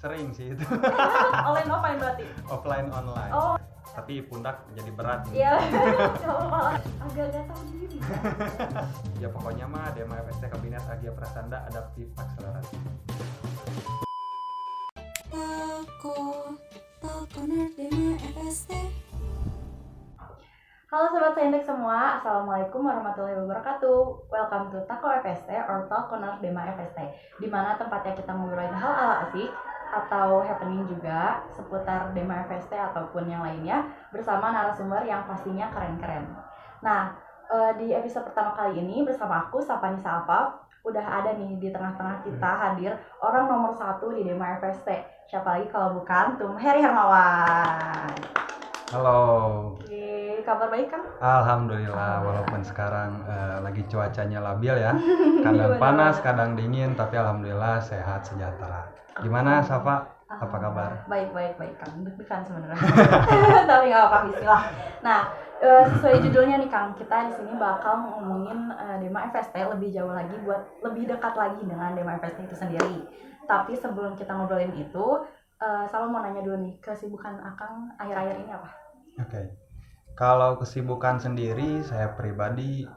Sering sih itu. Online offline berarti? Offline online. Oh. Tapi pundak jadi berat. Iya. Agak gak tahu diri. Ya pokoknya mah DEMA FST Kabinet Agia Prasanda Adaptif Akseleratif. Nerd DEMA FST. Halo Sobat Saintek semua, Assalamualaikum warahmatullahi wabarakatuh. Welcome to Tako FST or Talk Nerd DEMA FST, di mana tempatnya kita ngobrolin hal ala asik atau happening juga seputar DEMA FST ataupun yang lainnya bersama narasumber yang pastinya keren-keren. Nah, di episode pertama kali ini bersama aku Sapani Safaf, udah ada nih di tengah-tengah kita hadir orang nomor 1 di DEMA FST. Siapa lagi kalau bukan Tum Heri Hermawan. Halo. Oke, kabar baik kan? Alhamdulillah, walaupun sekarang lagi cuacanya labil ya. Kadang panas, kadang dingin, tapi alhamdulillah sehat sejahtera. Gimana Safa? Apa kabar? Baik Kang, deg-degan sebenarnya. Tapi nggak apa-apa, bismillah. Nah, sesuai judulnya nih Kang, kita di sini bakal ngomongin DEMA FST lebih jauh lagi buat lebih dekat lagi dengan DEMA FST itu sendiri. Tapi sebelum kita ngobrolin itu, Salma mau nanya dulu nih, kesibukan Akang akhir-akhir ini apa? Oke. Kalau kesibukan sendiri, saya pribadi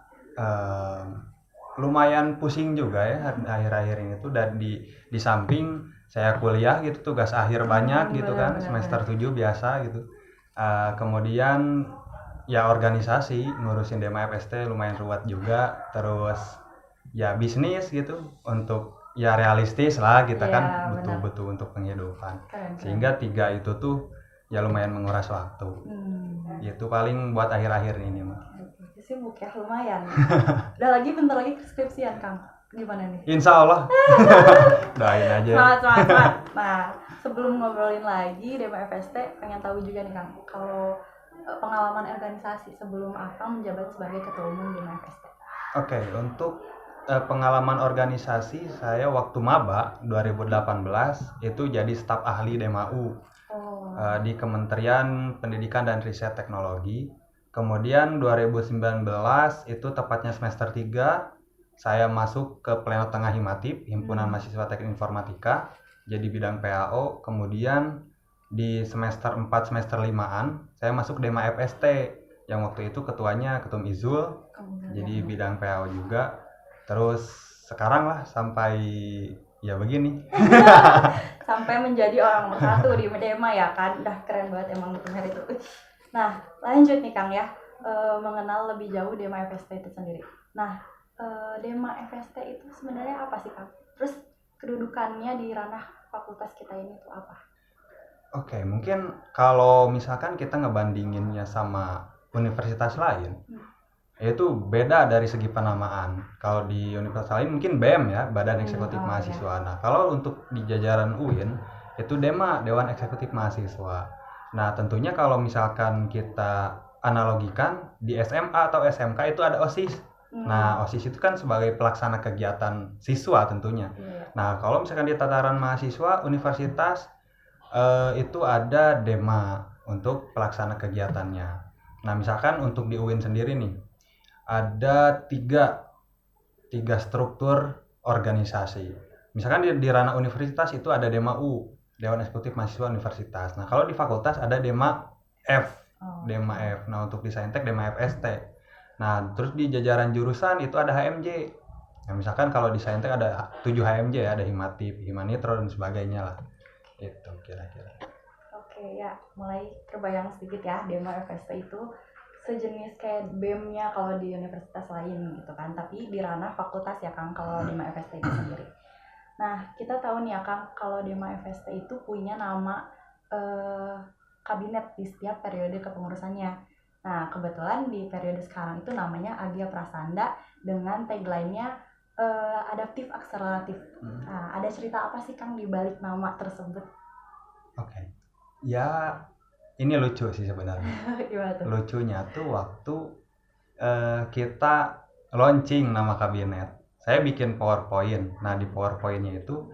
lumayan pusing juga ya akhir-akhir ini tuh, dan di samping saya kuliah gitu, tugas akhir banyak gitu kan, semester 7 biasa gitu. Kemudian ya organisasi, ngurusin DEMA FST lumayan ruwet juga, terus ya bisnis gitu, untuk ya realistis lah kita kan betul-betul untuk penghidupan. Keren. Sehingga 3 itu tuh ya lumayan menguras waktu. Itu paling buat akhir-akhir ini mah. Sibuk ya, lumayan. Udah bentar lagi skripsian Kang. Gimana nih? Insya Allah. Doain aja. Semangat. Nah, sebelum ngobrolin lagi DEMA FST, pengen tahu juga nih Kang, kalau pengalaman organisasi sebelum Akang menjabat sebagai ketua umum DEMA FST. Oke, untuk pengalaman organisasi saya waktu maba 2018 itu jadi staf ahli DEMA U di Kementerian Pendidikan dan Riset Teknologi. Kemudian 2019 itu tepatnya semester 3 saya masuk ke Pleno Tengah Himatip, Himpunan Mahasiswa Teknik Informatika, jadi bidang PAO. Kemudian di semester 4 semester 5-an saya masuk DEMA FST yang waktu itu ketuanya Ketum Izul, jadi bidang PAO juga. Terus sekarang lah sampai ya begini. Sampai menjadi orang nomor 1 di DEMA ya kan, udah keren banget emang Ketum Heri itu. Nah, lanjut nih Kang ya, mengenal lebih jauh DEMA FST itu sendiri. Nah, DEMA FST itu sebenarnya apa sih Kang? Terus kedudukannya di ranah fakultas kita ini itu apa? Oke, mungkin kalau misalkan kita ngebandinginnya sama universitas lain, itu beda dari segi penamaan. Kalau di universitas lain mungkin BEM ya, Badan Eksekutif Mahasiswa. Nah, kalau untuk di jajaran UIN itu DEMA, Dewan Eksekutif Mahasiswa. Nah, tentunya kalau misalkan kita analogikan di SMA atau SMK itu ada OSIS. Nah, OSIS itu kan sebagai pelaksana kegiatan siswa tentunya. Nah, kalau misalkan di tataran mahasiswa, universitas itu ada DEMA untuk pelaksana kegiatannya. Nah, misalkan untuk di UIN sendiri nih, ada tiga struktur organisasi. Misalkan di ranah universitas itu ada DEMA U, Dewan Eksekutif Mahasiswa Universitas. Nah, kalau di fakultas ada DEMA F. DEMA F. Nah, untuk di Saintek DEMA FST. Nah, terus di jajaran jurusan itu ada HMJ. Nah, misalkan kalau di Saintek ada 7 HMJ ya, ada Himatip, Himanitro dan sebagainya lah. Itu kira-kira. Oke, ya, mulai terbayang sedikit ya, DEMA FST itu sejenis kayak BEM-nya kalau di universitas lain gitu kan, tapi di ranah fakultas ya Kang kalau DEMA FST itu sendiri. Nah, kita tahu nih ya Kang, kalau DEMA FST itu punya nama kabinet di setiap periode kepengurusannya. Nah, kebetulan di periode sekarang itu namanya Agia Prasanda dengan tagline-nya adaptif akseleratif. Nah, ada cerita apa sih Kang di balik nama tersebut? Oke. Ya, ini lucu sih sebenarnya. Gimana tuh? Lucunya tuh waktu kita launching nama kabinet, saya bikin PowerPoint. Nah, di PowerPoint-nya itu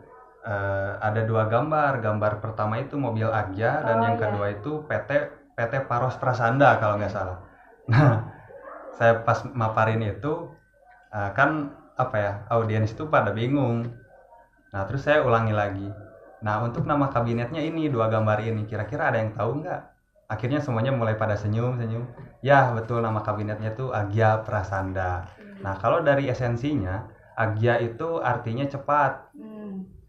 ada 2 gambar. Gambar pertama itu mobil Agya dan yang kedua itu PT Paros Prasanda kalau nggak salah. Nah, saya pas maparin itu kan apa ya, audiens itu pada bingung. Nah, terus saya ulangi lagi. Nah, untuk nama kabinetnya ini, dua gambar ini, kira-kira ada yang tahu nggak? Akhirnya semuanya mulai pada senyum-senyum. Ya, betul, nama kabinetnya tuh Agya Prasanda. Nah, kalau dari esensinya, Agya itu artinya cepat.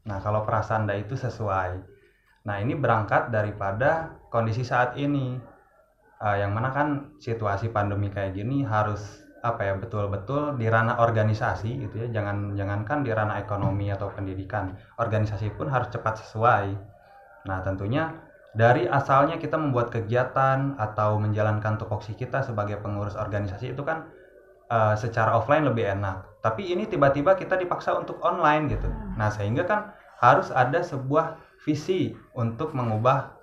Nah, kalau Prasanda itu sesuai. Nah, ini berangkat daripada kondisi saat ini. Yang mana kan situasi pandemi kayak gini harus betul-betul di ranah organisasi gitu ya, jangankan di ranah ekonomi atau pendidikan, organisasi pun harus cepat sesuai. Nah, tentunya dari asalnya kita membuat kegiatan atau menjalankan tupoksi kita sebagai pengurus organisasi itu kan secara offline lebih enak, tapi ini tiba-tiba kita dipaksa untuk online gitu. Nah, sehingga kan harus ada sebuah visi untuk mengubah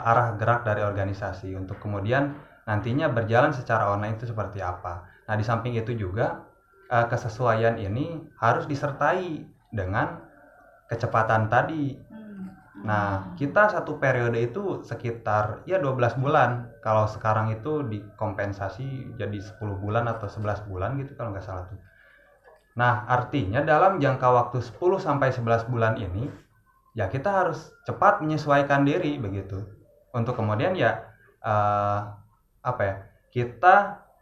arah gerak dari organisasi untuk kemudian nantinya berjalan secara online itu seperti apa. Nah, di samping itu juga kesesuaian ini harus disertai dengan kecepatan tadi. Nah, kita satu periode itu sekitar 12 bulan. Kalau sekarang itu dikompensasi jadi 10 bulan atau 11 bulan gitu kalau nggak salah tuh. Nah, artinya dalam jangka waktu 10 sampai 11 bulan ini ya kita harus cepat menyesuaikan diri begitu. Untuk kemudian uh, kita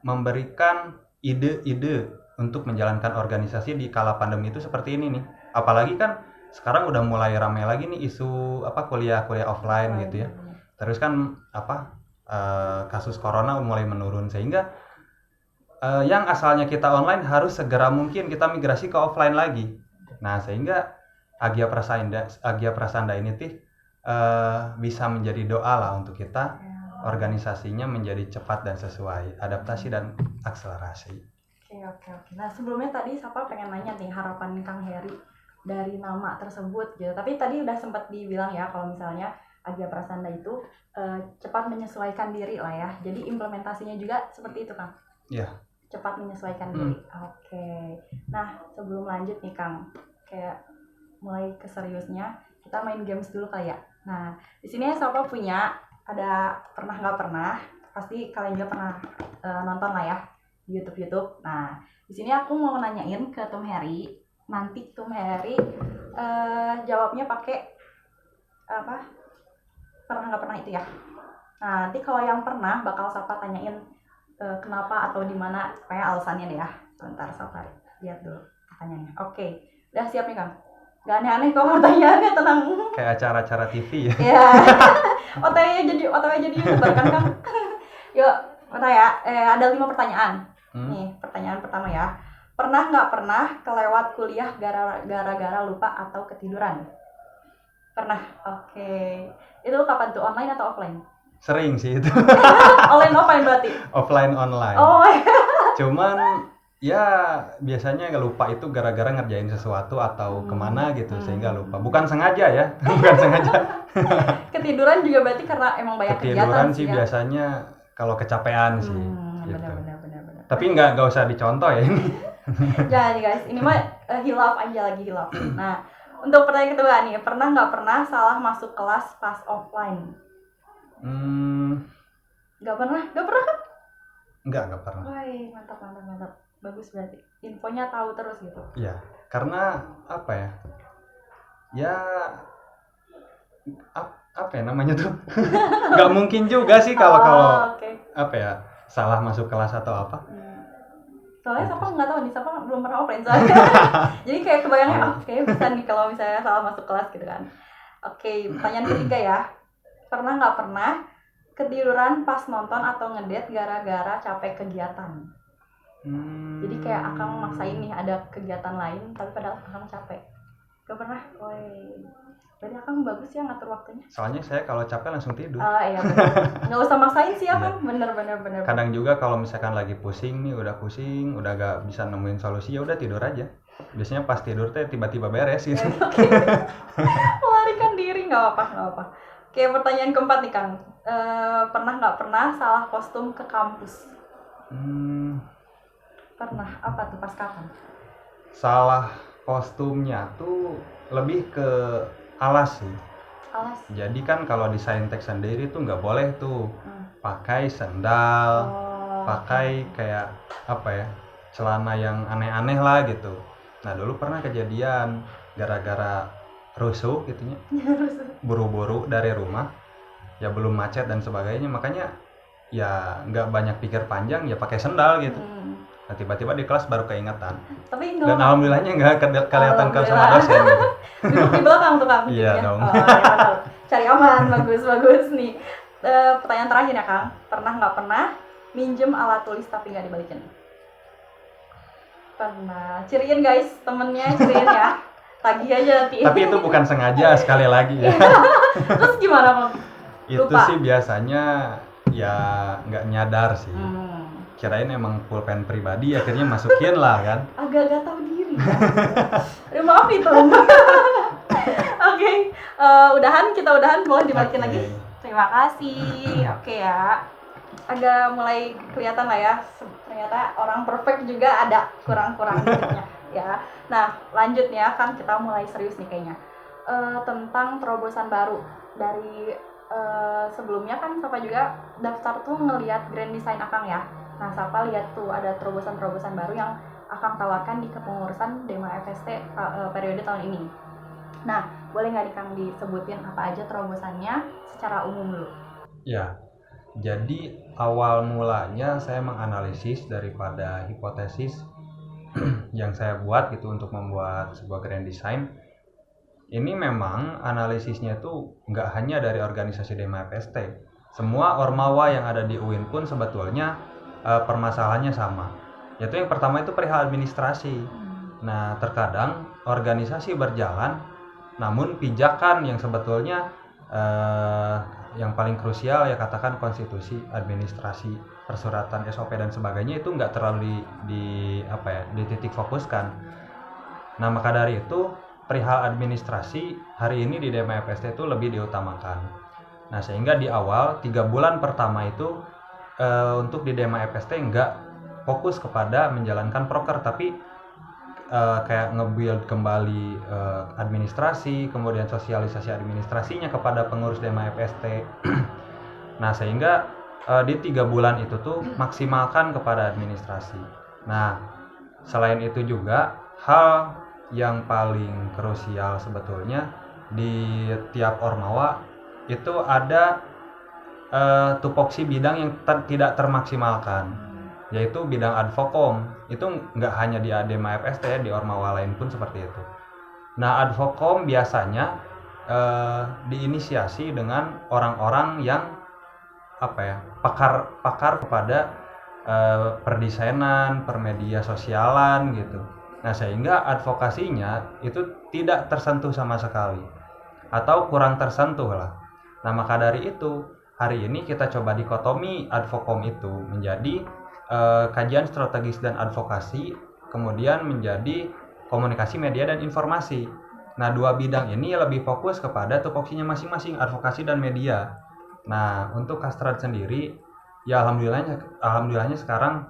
memberikan ide-ide untuk menjalankan organisasi di kala pandemi itu seperti ini nih. Apalagi kan sekarang udah mulai ramai lagi nih isu kuliah offline gitu ya. Terus kan kasus corona mulai menurun sehingga yang asalnya kita online harus segera mungkin kita migrasi ke offline lagi. Nah, sehingga Agya Prasanda ini bisa menjadi doa lah untuk kita organisasinya menjadi cepat dan sesuai, adaptasi dan akselerasi. Oke. Nah, sebelumnya tadi Sapa pengen nanya nih harapan Kang Heri dari nama tersebut gitu. Tapi tadi udah sempat dibilang ya kalau misalnya Agya Prasanda itu cepat menyesuaikan diri lah ya. Jadi implementasinya juga seperti itu, Kang. Iya. Cepat menyesuaikan diri. Oke. Nah, sebelum lanjut nih Kang, kayak mulai ke seriusnya, kita main games dulu kali ya. Nah, di sini Sapa punya ada pernah nggak pernah, pasti kalian juga pernah nonton lah ya di YouTube. Nah, di sini aku mau nanyain ke Tom Heri, nanti Tom Heri jawabnya pakai pernah nggak pernah itu ya. Nah, nanti kalau yang pernah bakal Sapa tanyain kenapa atau di mana, supaya alasannya deh ya. Sebentar Sapa lihat dulu pertanyaannya. Oke, udah siap nih Kang? Gak aneh-aneh kok pertanyaannya, tenang. Kayak acara-acara TV ya. Iya. OTW jadi YouTuber kan Kang. Yuk, ada 5 pertanyaan. Nih, pertanyaan pertama ya. Pernah nggak pernah kelewat kuliah gara-gara lupa atau ketiduran? Pernah. Oke. Itu kapan tuh, online atau offline? Sering sih itu. Online offline berarti? Offline online. Oh. Cuman ya biasanya lupa itu gara-gara ngerjain sesuatu atau kemana gitu sehingga lupa. Bukan sengaja ya, bukan sengaja. Ketiduran juga berarti karena emang banyak ketiduran kegiatan sih ya? Biasanya kalau kecapean sih. Gitu. Benar. Tapi nggak usah dicontoh ya ini. Jangan guys, ini mah hilaf aja lagi hilaf. Nah, untuk pertanyaan kedua nih, pernah nggak pernah salah masuk kelas pas offline? Nggak pernah kan? Nggak pernah. Woi, mantap. Bagus berarti. Infonya tahu terus gitu. Iya, karena namanya tuh nggak mungkin juga sih kalau okay. Salah masuk kelas atau apa. Soalnya Sapa nggak tahu nih, Sapa belum pernah offline soalnya. Jadi kayak kebayangnya bisa nih kalau misalnya salah masuk kelas gitu kan. Oke, pertanyaan ketiga ya. Pernah nggak pernah ketiduran pas nonton atau ngedate gara-gara capek kegiatan? Jadi kayak Akang maksain nih ada kegiatan lain tapi padahal Akang capek. Gak pernah? Woi, berarti Akang bagus ya ngatur waktunya. Soalnya saya kalau capek langsung tidur. Iya benar. Nggak usah maksain sih Akang. Bener. Kadang juga kalau misalkan lagi pusing, udah gak bisa nemuin solusi, ya udah tidur aja. Biasanya pas tidur tiba-tiba beres gitu. Melarikan diri nggak apa. Oke, pertanyaan keempat nih Kang. Pernah nggak pernah salah kostum ke kampus? Pernah. Apa tuh, pas kapan? Salah kostumnya tuh lebih ke alas sih. Alas? Jadi kan kalau di Saintek sendiri tuh nggak boleh tuh pakai sendal, pakai kayak celana yang aneh-aneh lah gitu. Nah, dulu pernah kejadian gara-gara rusuh gitunya, buru-buru dari rumah, ya belum macet dan sebagainya, makanya ya nggak banyak pikir panjang, ya pakai sendal gitu. Nah tiba-tiba di kelas baru keingetan, Tapi dan nggak alhamdulillahnya nggak kelihatan sama Alhamdulillah. dosen gitu. duduk di belakang tuh Kang Iya gitu ya. dong. Oh, ya, betul. Cari aman, bagus nih. Pertanyaan terakhir ya Kang, pernah nggak pernah minjem alat tulis tapi nggak dibalikin? Pernah. Ciriin guys, temennya ciriin ya. Tagih aja nanti. Tapi itu bukan sengaja, sekali lagi ya. Terus gimana Kang? Itu Lupa. sih biasanya ya nggak nyadar sih. Kirain emang pulpen pribadi, akhirnya masukin lah kan. Agak-agak tahu diri ya. Maaf nih tuh. Oke, kita udahan, boleh dibalikin Oke. lagi. Terima kasih. Oke ya. Agak mulai kelihatan lah ya. Ternyata orang perfect juga ada kurang-kurang dikitnya ya. Nah, lanjut ya kan, kita mulai serius nih kayaknya. Tentang terobosan baru dari sebelumnya kan Sapa juga daftar tuh ngelihat grand design Akang ya. Nah, Sapa lihat tuh ada terobosan-terobosan baru yang Akang tawarkan di kepengurusan Dema FST periode tahun ini. Nah, boleh nggak Kang disebutin apa aja terobosannya secara umum dulu? Ya, jadi awal mulanya saya menganalisis daripada hipotesis yang saya buat gitu untuk membuat sebuah grand design. Ini memang analisisnya itu nggak hanya dari organisasi Dema FST. Semua ormawa yang ada di UIN pun sebetulnya permasalahannya sama. Yaitu yang pertama itu perihal administrasi. Nah, terkadang organisasi berjalan, namun pijakan yang sebetulnya yang paling krusial ya katakan konstitusi, administrasi, persuratan, SOP dan sebagainya itu nggak terlalu dititik fokuskan. Nah, maka dari itu perihal administrasi hari ini di Dema FST itu lebih diutamakan. Nah, sehingga di awal 3 bulan pertama itu untuk di Dema FST nggak fokus kepada menjalankan proker, tapi kayak nge-build kembali administrasi, kemudian sosialisasi administrasinya kepada pengurus Dema FST. Nah, sehingga di 3 bulan itu tuh maksimalkan kepada administrasi. Nah, selain itu juga hal yang paling krusial sebetulnya di tiap ormawa itu ada tupoksi bidang yang tidak termaksimalkan, yaitu bidang advokom. Itu nggak hanya di Dema FST ya, di ormawa lain pun seperti itu. Nah, advokom biasanya diinisiasi dengan orang-orang yang pakar kepada perdesainan, permedia sosialan gitu. Nah, sehingga advokasinya itu tidak tersentuh sama sekali atau kurang tersentuh lah. Nah, maka dari itu hari ini kita coba dikotomi advokom itu menjadi kajian strategis dan advokasi, kemudian menjadi komunikasi media dan informasi. Nah, 2 bidang ini lebih fokus kepada tupoksinya masing-masing, advokasi dan media. Nah, untuk Kastrat sendiri ya alhamdulillahnya sekarang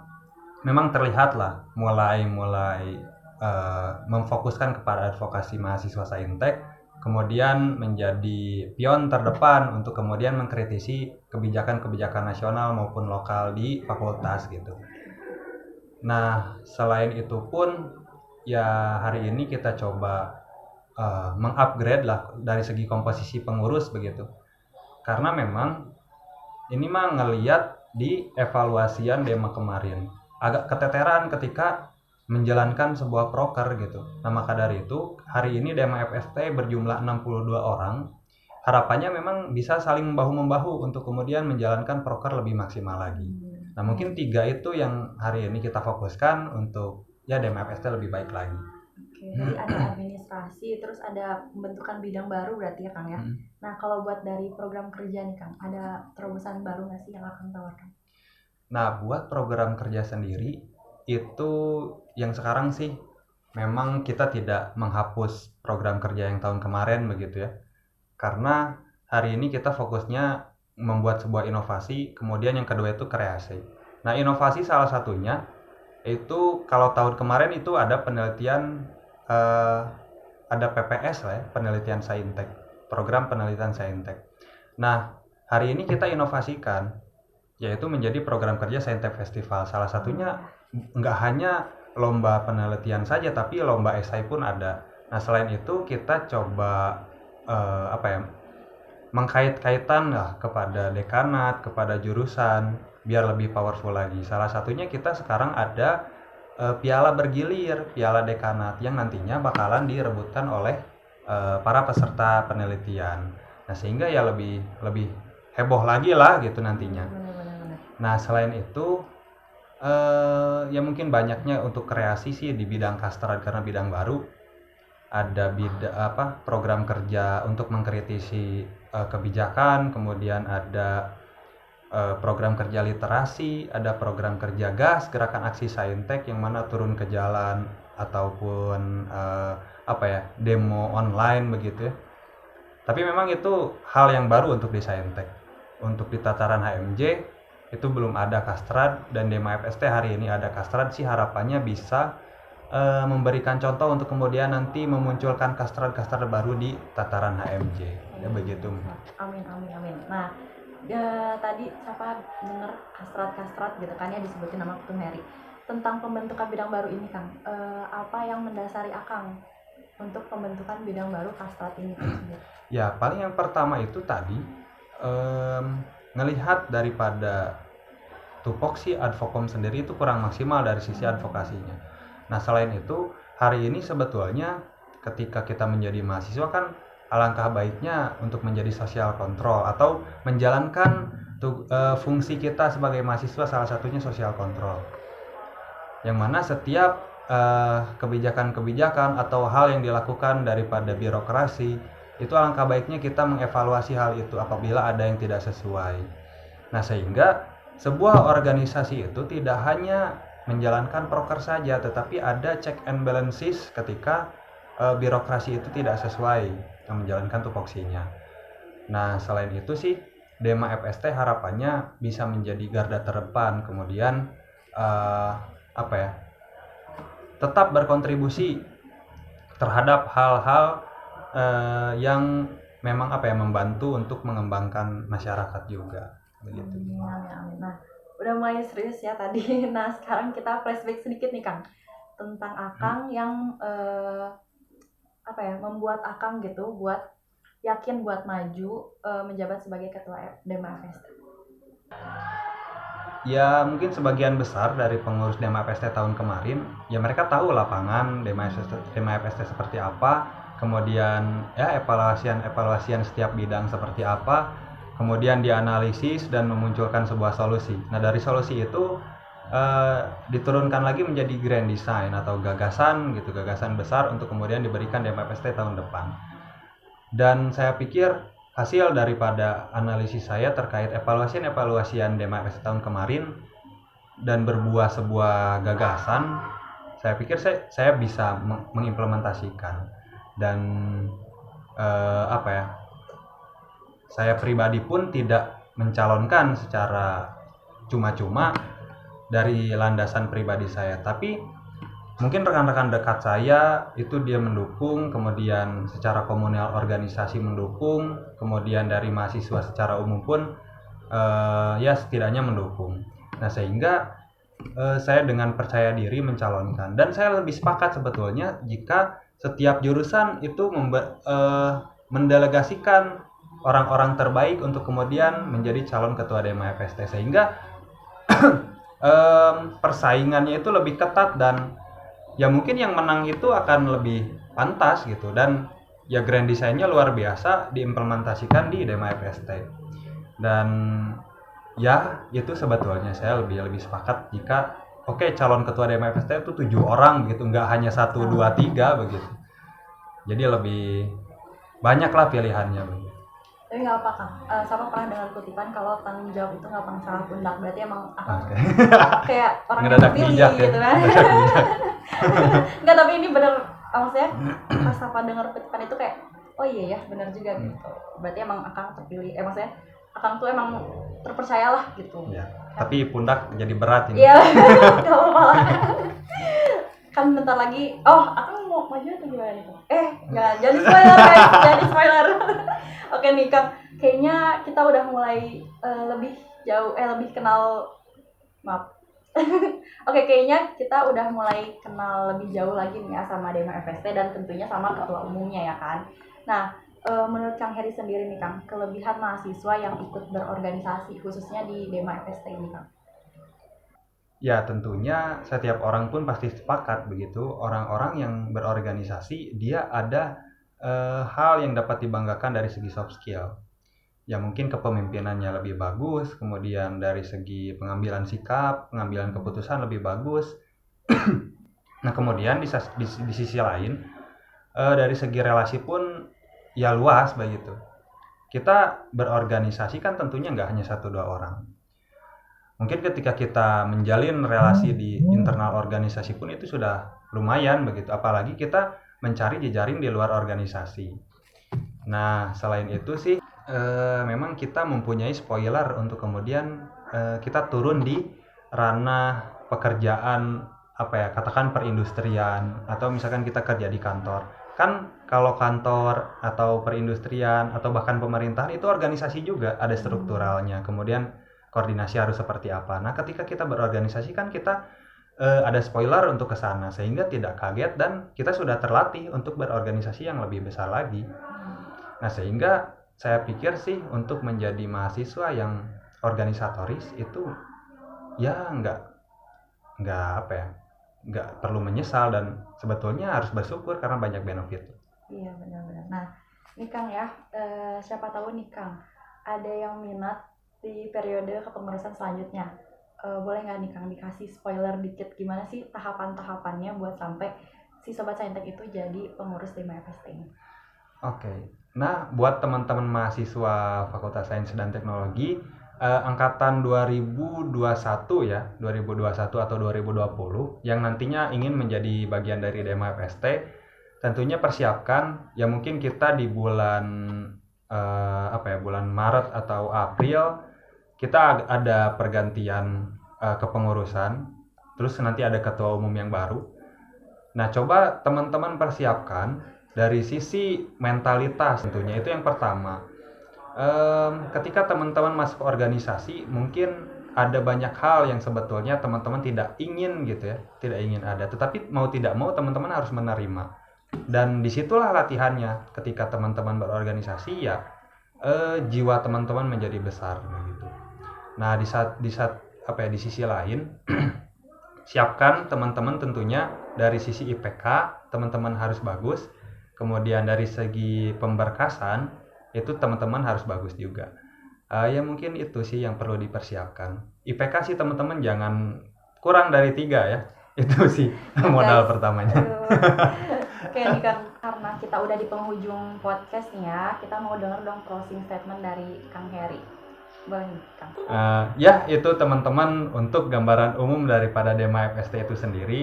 memang terlihat lah mulai memfokuskan kepada advokasi mahasiswa Saintek, kemudian menjadi pion terdepan untuk kemudian mengkritisi kebijakan-kebijakan nasional maupun lokal di fakultas gitu. Nah, selain itu pun ya hari ini kita coba mengupgrade lah dari segi komposisi pengurus begitu. Karena memang ini mah ngeliat di evaluasian Dema kemarin agak keteteran ketika menjalankan sebuah proker gitu. Nah, maka dari itu hari ini Dema FST berjumlah 62 orang. Harapannya memang bisa saling bahu-membahu untuk kemudian menjalankan proker lebih maksimal lagi. Nah, mungkin 3 itu yang hari ini kita fokuskan untuk ya Dema FST lebih baik lagi. Oke, tadi ada administrasi, terus ada pembentukan bidang baru berarti ya Kang ya. Nah, kalau buat dari program kerja nih Kang, ada terobosan baru nggak sih yang akan tawarkan? Nah, buat program kerja sendiri itu yang sekarang sih memang kita tidak menghapus program kerja yang tahun kemarin begitu ya. Karena hari ini kita fokusnya membuat sebuah inovasi, kemudian yang kedua itu kreasi. Nah, inovasi salah satunya itu kalau tahun kemarin itu ada penelitian ada PPS lah ya, penelitian Saintek, program penelitian Saintek. Nah, hari ini kita inovasikan yaitu menjadi program kerja Saintek Festival. Salah satunya nggak hanya lomba penelitian saja, tapi lomba esai pun ada. Nah selain itu kita coba apa ya, mengkait-kaitan lah kepada dekanat, kepada jurusan biar lebih powerful lagi. Salah satunya kita sekarang ada piala bergilir, piala dekanat yang nantinya bakalan direbutkan oleh para peserta penelitian. Nah sehingga ya lebih lebih heboh lagi lah gitu nantinya. Benar. Nah selain itu ya mungkin banyaknya untuk kreasi sih di bidang kastrat karena bidang baru. Ada program kerja untuk mengkritisi kebijakan, kemudian ada program kerja literasi, ada program kerja gas, gerakan aksi saintek yang mana turun ke jalan ataupun demo online begitu ya. Tapi memang itu hal yang baru untuk di saintek. Untuk di tataran HMJ itu belum ada kastrat, dan Dema FST hari ini ada kastrat sih, harapannya bisa memberikan contoh untuk kemudian nanti memunculkan kastrat-kastrat baru di tataran HMJ. Ya begitu. Amin. Nah, tadi siapa dengar kastrat gitu kan ya, disebutin nama Ketum Heri. Tentang pembentukan bidang baru ini Kang, apa yang mendasari Akang untuk pembentukan bidang baru kastrat ini tersebut? Ya paling yang pertama itu tadi ngelihat daripada tupoksi advokom sendiri itu kurang maksimal dari sisi advokasinya. Nah selain itu hari ini sebetulnya ketika kita menjadi mahasiswa kan alangkah baiknya untuk menjadi social control atau menjalankan fungsi kita sebagai mahasiswa, salah satunya social control, yang mana setiap kebijakan-kebijakan atau hal yang dilakukan daripada birokrasi itu alangkah baiknya kita mengevaluasi hal itu apabila ada yang tidak sesuai. Nah sehingga sebuah organisasi itu tidak hanya menjalankan proker saja, tetapi ada check and balances ketika birokrasi itu tidak sesuai menjalankan tupoksinya. Nah selain itu sih Dema FST harapannya bisa menjadi garda terdepan, kemudian tetap berkontribusi terhadap hal-hal yang memang membantu untuk mengembangkan masyarakat juga begitu. Amin. Nah, udah mulai serius ya tadi. Nah, sekarang kita flashback sedikit nih Kang tentang Akang yang membuat Akang gitu buat yakin buat maju menjabat sebagai ketua Dema FST. Ya mungkin sebagian besar dari pengurus Dema FST tahun kemarin ya mereka tahu lapangan Dema FST seperti apa, kemudian ya evaluasian setiap bidang seperti apa, kemudian dianalisis dan memunculkan sebuah solusi. Nah dari solusi itu diturunkan lagi menjadi grand design atau gagasan besar untuk kemudian diberikan Dema FST tahun depan. Dan saya pikir hasil daripada analisis saya terkait evaluasian Dema FST tahun kemarin dan berbuah sebuah gagasan, saya pikir saya bisa mengimplementasikan. Dan saya pribadi pun tidak mencalonkan secara cuma-cuma dari landasan pribadi saya, tapi mungkin rekan-rekan dekat saya itu dia mendukung, kemudian secara komunal organisasi mendukung, kemudian dari mahasiswa secara umum pun ya setidaknya mendukung. Nah sehingga saya dengan percaya diri mencalonkan, dan saya lebih sepakat sebetulnya jika setiap jurusan itu mendelegasikan orang-orang terbaik untuk kemudian menjadi calon ketua Dema FST, sehingga persaingannya itu lebih ketat dan ya mungkin yang menang itu akan lebih pantas gitu, dan ya grand design-nya luar biasa diimplementasikan di Dema FST. Dan ya itu sebetulnya saya lebih sepakat jika calon ketua Dema FST itu 7 orang begitu, nggak hanya 1, 2, 3 begitu. Jadi lebih banyak lah pilihannya begitu. Tapi nggak apa Kang, sama pernah dengar kutipan kalau tanggung jawab itu nggak pangsalah pundak, berarti emang kayak orang yang terpilih gitu kan. Nggak, tapi ini bener, maksudnya pas apa dengar kutipan itu kayak oh iya ya bener juga gitu, berarti emang Akang terpilih, maksudnya Akang tuh emang terpercayalah gitu ya, tapi pundak jadi berat ini. iya. Kalau malah kan bentar lagi Akang mau maju atau gimana nih? Jadi spoiler guys, jadi spoiler. Oke nih Kang, kayaknya kita udah mulai lebih jauh lebih kenal, Oke, kayaknya kita udah mulai kenal lebih jauh lagi nih ya sama Dema FST dan tentunya sama ketua umumnya ya kan. Nah, menurut Kang Heri sendiri nih Kang, kelebihan mahasiswa yang ikut berorganisasi khususnya di Dema FST ini Kang. Ya, tentunya setiap orang pun pasti sepakat begitu. Orang-orang yang berorganisasi, dia ada hal yang dapat dibanggakan dari segi soft skill. Ya mungkin kepemimpinannya lebih bagus, kemudian dari segi pengambilan sikap, pengambilan keputusan lebih bagus. Nah, kemudian di sisi lain, dari segi relasi pun ya luas begitu. Kita berorganisasi kan tentunya nggak hanya satu dua orang. Mungkin ketika kita menjalin relasi di internal organisasi pun itu sudah lumayan begitu. Apalagi kita mencari jejaring di luar organisasi. Nah, selain itu sih, memang kita mempunyai spoiler untuk kemudian kita turun di ranah pekerjaan apa ya, katakan perindustrian atau misalkan kita kerja di kantor. Kan kalau kantor atau perindustrian atau bahkan pemerintahan itu organisasi juga ada strukturalnya. Kemudian koordinasi harus seperti apa. Nah, ketika kita berorganisasi kan kita ada spoiler untuk ke sana sehingga tidak kaget dan kita sudah terlatih untuk berorganisasi yang lebih besar lagi. Nah, sehingga saya pikir sih untuk menjadi mahasiswa yang organisatoris itu ya nggak perlu menyesal dan sebetulnya harus bersyukur karena banyak benefit. Iya, benar-benar. Nah, nih Kang ya, siapa tahu nih Kang, ada yang minat di periode kepengurusan selanjutnya. Boleh nggak nih Kang dikasih spoiler dikit gimana sih tahapan-tahapannya buat sampai si Sobat Saintek itu jadi pengurus di FST ini? Oke. Nah, buat teman-teman mahasiswa Fakultas Sains dan Teknologi angkatan 2021 ya, 2021 atau 2020 yang nantinya ingin menjadi bagian dari Dema FST, tentunya persiapkan ya mungkin kita di bulan bulan Maret atau April kita ada pergantian kepengurusan, terus nanti ada ketua umum yang baru. Nah, coba teman-teman persiapkan dari sisi mentalitas tentunya itu yang pertama. Ketika teman-teman masuk organisasi mungkin ada banyak hal yang sebetulnya teman-teman tidak ingin gitu ya, tidak ingin ada, tetapi mau tidak mau teman-teman harus menerima dan disitulah latihannya. Ketika teman-teman berorganisasi ya jiwa teman-teman menjadi besar gitu. Nah, di sisi lain siapkan teman-teman tentunya dari sisi IPK teman-teman harus bagus. Kemudian dari segi pemberkasan itu teman-teman harus bagus juga. Ya mungkin itu sih yang perlu dipersiapkan. IPK sih teman-teman jangan kurang dari 3 ya. Itu sih modal pertamanya. Oke nih kan, karena kita udah di penghujung podcast nih ya, kita mau denger dong closing statement dari Kang Heri. Boleh nih Kang? Ya itu teman-teman untuk gambaran umum daripada Dema FST itu sendiri.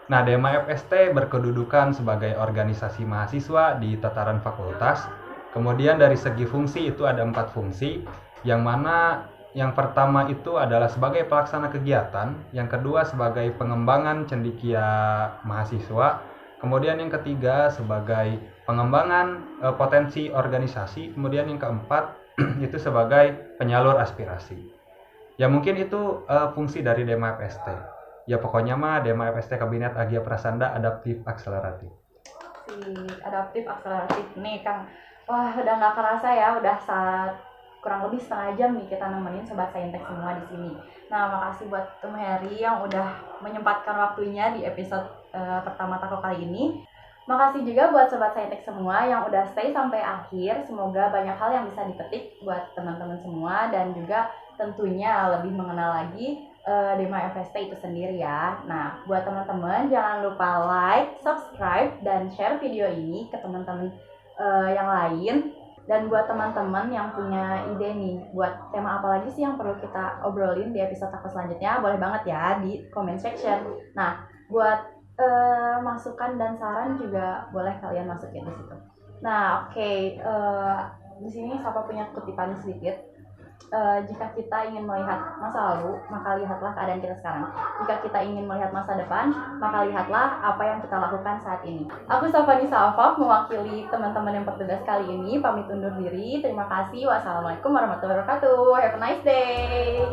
Nah, Dema FST berkedudukan sebagai organisasi mahasiswa di tataran fakultas. Kemudian dari segi fungsi itu ada 4 fungsi, yang mana yang pertama itu adalah sebagai pelaksana kegiatan, yang kedua sebagai pengembangan cendekia mahasiswa, kemudian yang ketiga sebagai pengembangan potensi organisasi, kemudian yang keempat itu sebagai penyalur aspirasi. Ya mungkin itu fungsi dari Dema FST. Ya pokoknya mah Dema FST Kabinet Agia Prasanda Adaptif Akseleratif. Adaptif akseleratif nih Kang. Wah, udah nggak kerasa ya, udah kurang lebih setengah jam nih kita nemenin Sobat Saintek semua di sini. Nah, makasih buat Tom Heri yang udah menyempatkan waktunya di episode pertama Tako kali ini. Makasih juga buat Sobat Saintek semua yang udah stay sampai akhir. Semoga banyak hal yang bisa dipetik buat teman-teman semua dan juga tentunya lebih mengenal lagi Dema FST itu sendiri ya. Nah, buat teman-teman jangan lupa like, subscribe, dan share video ini ke teman-teman yang lain. Dan buat teman-teman yang punya ide nih, buat tema apa lagi sih yang perlu kita obrolin di episode aku selanjutnya, boleh banget ya di comment section. Nah, buat masukan dan saran juga boleh kalian masukin di situ. Nah, oke, di sini Sapa punya kutipan sedikit. Jika kita ingin melihat masa lalu, maka lihatlah keadaan kita sekarang. Jika kita ingin melihat masa depan, maka lihatlah apa yang kita lakukan saat ini. Aku Safani Safaf, mewakili teman-teman yang bertugas kali ini, pamit undur diri. Terima kasih. Wassalamualaikum warahmatullahi wabarakatuh. Have a nice day.